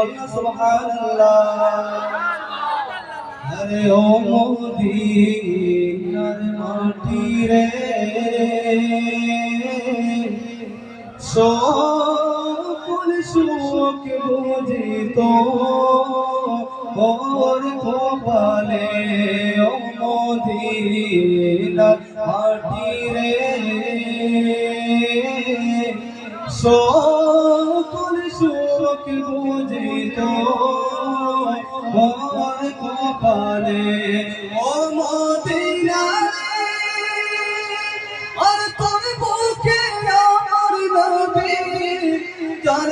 বলনা সুবহানাল্লাহ। আরে ও মদিনার মাটি রে, সকল সুখ বুঝিত ওর কপালে। ও মদিনার মাটি রে, সকল সুখ বুঝিত ওর কপালে। ও মদিনা আর তোর বুকে আমার নবী, যার